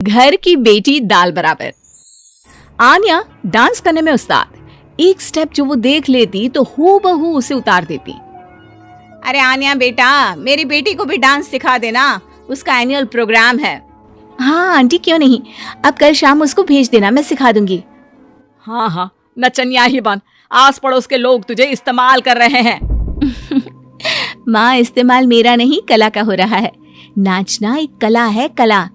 घर की बेटी दाल बराबर। आन्या डांस करने में उस्ताद। एक स्टेप जो वो देख लेती तो हूबहू उसे उतार देती। अरे आन्या बेटा, मेरी बेटी को भी डांस सिखा देना, उसका एनुअल प्रोग्राम है। हाँ आंटी क्यों नहीं, अब कल शाम उसको भेज देना, मैं सिखा दूंगी। हाँ हाँ, नचनिया ही बन, आस पड़ोस के लोग तुझे इस्तेमाल कर रहे हैं। माँ इस्तेमाल मेरा नहीं कला का हो रहा है। नाचना एक कला है, कला।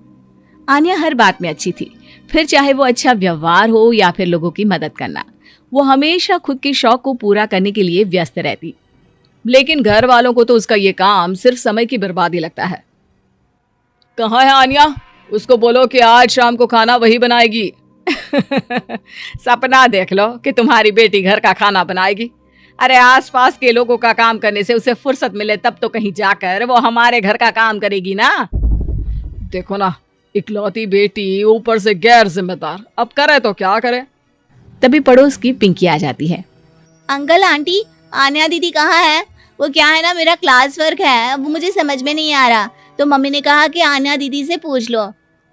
आन्या हर बात में अच्छी थी, फिर चाहे वो अच्छा व्यवहार हो या फिर लोगों की मदद करना, वो हमेशा खुद के शौक को पूरा करने के लिए व्यस्त रहती। लेकिन घर वालों को तो उसका ये काम सिर्फ समय की बर्बादी लगता है। कहाँ है आन्या? उसको बोलो कि आज शाम को खाना वही बनाएगी। सपना देख लो कि तुम्हारी बेटी घर का खाना बनाएगी। अरे आसपास के लोगों का काम करने से उसे फुर्सत मिले तब तो कहीं जाकर वो हमारे घर का काम करेगी ना। देखो ना, इकलौती बेटी, ऊपर से गैर जिम्मेदार, अब करे तो क्या करे। तभी पड़ोस की पिंकी आ जाती है। अंकल आंटी, आन्या दीदी कहाँ है? वो क्या है ना, मेरा क्लास वर्क है, वो मुझे समझ में नहीं आ रहा, तो मम्मी ने कहा कि आन्या दीदी से पूछ लो।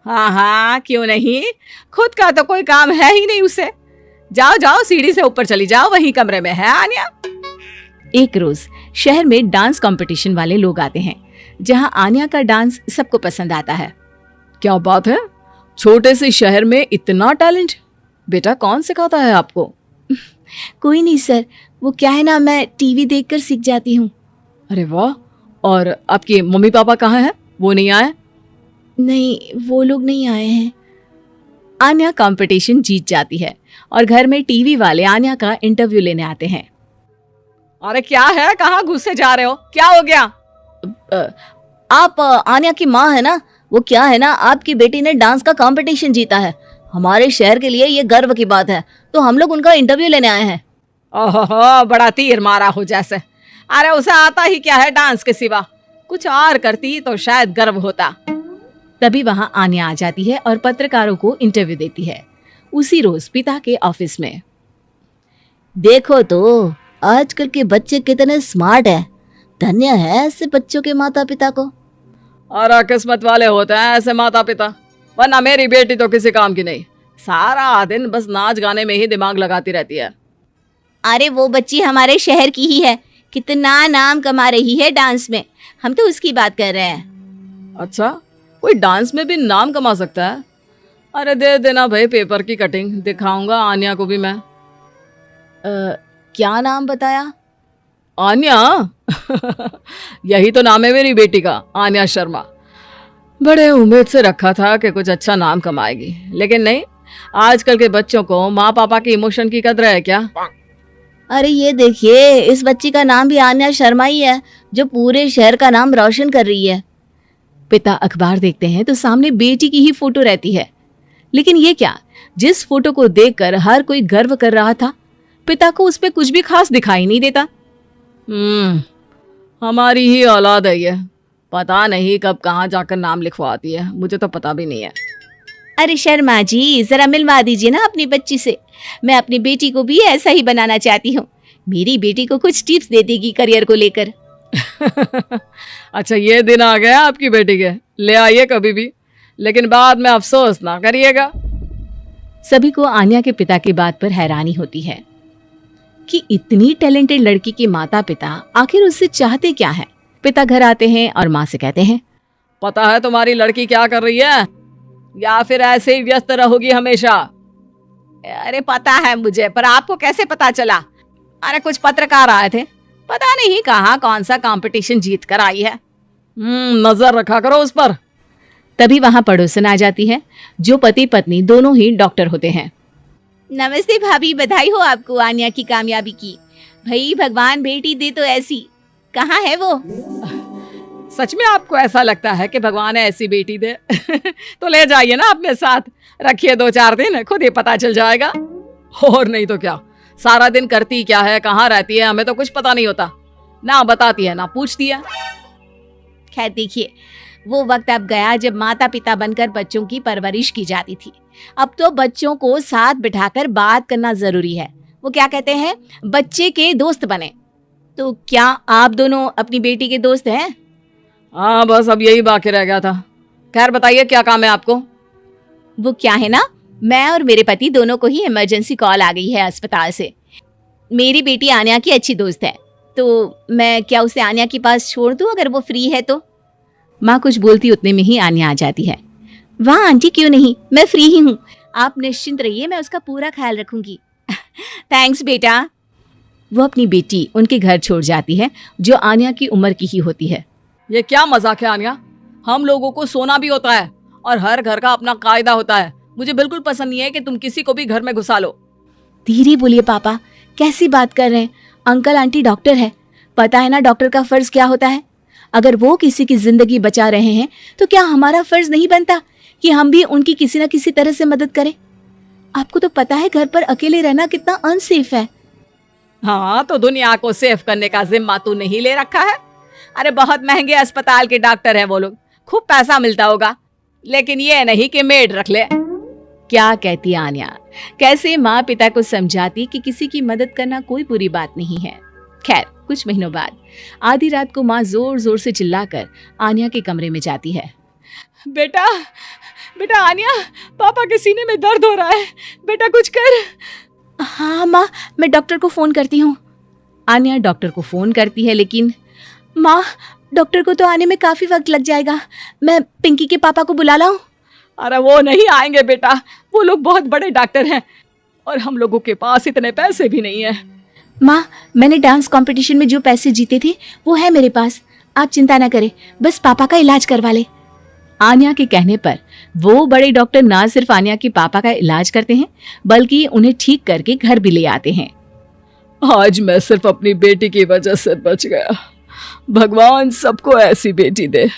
हाँ हाँ, क्यों नहीं, खुद का तो कोई काम है ही नहीं उसे। जाओ जाओ, सीढ़ी से ऊपर चली जाओ, वही कमरे में है आन्या। एक रोज शहर में डांस कंपटीशन वाले लोग आते हैं, जहां आन्या का डांस सबको पसंद आता है। क्या बात है, छोटे से शहर में इतना टैलेंट? बेटा कौन सिखाता है आपको? कोई नहीं सर, वो क्या है ना, मैं टीवी देखकर सीख जाती हूँ। अरे वाह, और आपके मम्मी पापा कहाँ हैं? वो नहीं आए? नहीं, वो लोग नहीं आए हैं। आन्या कंपटीशन जीत जाती है और घर में टीवी वाले आन्या का इंटरव्यू लेने आते हैं। अरे क्या है, कहाँ घुसे जा रहे हो, क्या हो गया? आप आन्या की माँ है ना? वो क्या है ना, आपकी बेटी ने डांस का कंपटीशन जीता है, हमारे शहर के लिए ये गर्व की बात है, तो हम लोग उनका इंटरव्यू लेने आए हैं। ओहो, बड़ा तीर मारा हो जैसे। अरे उसे आता ही क्या है डांस के सिवा, कुछ और करती तो शायद गर्व होता। तभी वहां आन्या आ जाती है और पत्रकारों को इंटरव्यू देती है। उसी रोज पिता के ऑफिस में। देखो तो आजकल के बच्चे कितने स्मार्ट हैं, धन्य है ऐसे बच्चों के माता पिता को। और किस्मत वाले होते हैं ऐसे माता पिता, वरना मेरी बेटी तो किसी काम की नहीं, सारा दिन बस नाच गाने में ही दिमाग लगाती रहती है। अरे वो बच्ची हमारे शहर की ही है, कितना नाम कमा रही है डांस में, हम तो उसकी बात कर रहे हैं। अच्छा, कोई डांस में भी नाम कमा सकता है? अरे दे देना भाई पेपर की कटिंग, दिखाऊंगा आन्या को भी मैं। क्या नाम बताया? आन्या? यही तो नाम है मेरी बेटी का, आन्या शर्मा। बड़े उम्मीद से रखा था कि कुछ अच्छा नाम कमाएगी, लेकिन नहीं, आजकल के बच्चों को माँ पापा की इमोशन की कदर है क्या? अरे ये देखिए, इस बच्ची का नाम भी आन्या शर्मा ही है, जो पूरे शहर का नाम रोशन कर रही है। पिता अखबार देखते हैं तो सामने बेटी की ही फोटो रहती है। लेकिन ये क्या, जिस फोटो को देखकर हर कोई गर्व कर रहा था, पिता को उस पे कुछ भी खास दिखाई नहीं देता। हमारी ही औलाद है ये, पता नहीं कब कहाँ जाकर नाम लिखवाती है, मुझे तो पता भी नहीं है। अरे शर्मा जी, जरा मिलवा दीजिए ना अपनी बच्ची से, मैं अपनी बेटी को भी ऐसा ही बनाना चाहती हूँ। मेरी बेटी को कुछ टिप्स दे देगी करियर को लेकर। अच्छा, ये दिन आ गया आपकी बेटी के, ले आइए कभी भी, लेकिन बाद में अफसोस ना करिएगा। सभी को आन्या के पिता की बात पर हैरानी होती है कि इतनी टैलेंटेड लड़की के माता पिता आखिर उससे चाहते क्या है। पिता घर आते हैं और माँ से कहते हैं, पता है तुम्हारी लड़की क्या कर रही है, या फिर ऐसे ही व्यस्त रहोगी हमेशा? अरे पता है मुझे, पर आपको कैसे पता चला? अरे कुछ पत्रकार आए थे, पता नहीं कहाँ कौन सा कंपटीशन जीत कर आई है। नजर रखा करो उस पर। तभी वहां पड़ोसन आ जाती है, जो पति पत्नी दोनों ही डॉक्टर होते हैं। नमस्ते भाभी, बधाई हो आपको आन्या की कामयाबी की। भाई भगवान बेटी दे तो ऐसी, कहाँ है वो? सच में आपको ऐसा लगता है कि भगवान ऐसी बेटी दे? तो ले जाइए ना अपने साथ, रखिए 2-4 दिन, खुद ही पता चल जाएगा। और नहीं तो क्या, सारा दिन करती क्या है, कहाँ रहती है, हमें तो कुछ पता नहीं होता, ना बताती है ना पूछती है। खैर देखिए, वो वक्त अब गया जब माता पिता बनकर बच्चों की परवरिश की जाती थी। अब तो बच्चों को साथ बिठाकर बात करना जरूरी है। वो क्या कहते हैं, बच्चे के दोस्त बने। तो क्या आप दोनों अपनी बेटी के दोस्त हैं? हाँ, बस अब यही बाकी रह गया था। खैर बताइए क्या काम है आपको? वो क्या है ना, मैं और मेरे पति दोनों को ही इमरजेंसी कॉल आ गई है अस्पताल से। मेरी बेटी आन्या की अच्छी दोस्त है, तो मैं क्या उसे आन्या के पास छोड़ दूं अगर वो फ्री है तो? माँ कुछ बोलती उतने में ही आन्या आ जाती है। वाह आंटी, क्यों नहीं, मैं फ्री ही हूँ, आप निश्चिंत रहिए, मैं उसका पूरा ख्याल रखूंगी। थैंक्स बेटा। वो अपनी बेटी उनके घर छोड़ जाती है, जो आन्या की उम्र की ही होती है। ये क्या मजाक है आन्या? हम लोगों को सोना भी होता है और हर घर का अपना कायदा होता है। मुझे बिल्कुल पसंद नहीं है कि तुम किसी को भी घर में घुसा लो। धीरे बोलिए पापा, कैसी बात कर रहे हैं? अंकल आंटी डॉक्टर है, पता है ना डॉक्टर का फर्ज क्या होता है। अगर वो किसी की जिंदगी बचा रहे हैं तो क्या हमारा फर्ज नहीं बनता कि हम भी उनकी किसी न किसी तरह से मदद करें? आपको तो पता है घर पर अकेले रहना कितना अनसेफ है। हाँ, तो दुनिया को सेफ करने का जिम्मा तू नहीं ले रखा है? अरे बहुत महंगे अस्पताल के डॉक्टर हैं वो लोग, खूब पैसा मिलता होगा, लेकिन ये नहीं कि मेड रख ले। क्या कहती आन्या, कैसे माँ पिता को समझाती कि किसी की मदद करना कोई बुरी बात नहीं है। खैर कुछ महीनों बाद आधी रात को माँ जोर जोर से चिल्लाकर आन्या के कमरे में जाती है। बेटा बेटा आन्या, पापा के सीने में दर्द हो रहा है, बेटा कुछ कर। हाँ माँ, मैं डॉक्टर को फोन करती हूँ। आन्या डॉक्टर को फोन करती है, लेकिन माँ डॉक्टर को तो आने में काफी वक्त लग जाएगा, मैं पिंकी के पापा को बुला लाऊं? अरे वो नहीं आएंगे बेटा, वो लोग बहुत बड़े डॉक्टर हैं और हम लोगों के पास इतने पैसे भी नहीं है। माँ मैंने डांस कंपटीशन में जो पैसे जीते थे वो है मेरे पास, आप चिंता ना करें, बस पापा का इलाज करवा ले। आन्या के कहने पर वो बड़े डॉक्टर ना सिर्फ आन्या के पापा का इलाज करते हैं बल्कि उन्हें ठीक करके घर भी ले आते हैं। आज मैं सिर्फ अपनी बेटी की वजह से बच गया। भगवान सबको ऐसी बेटी दे।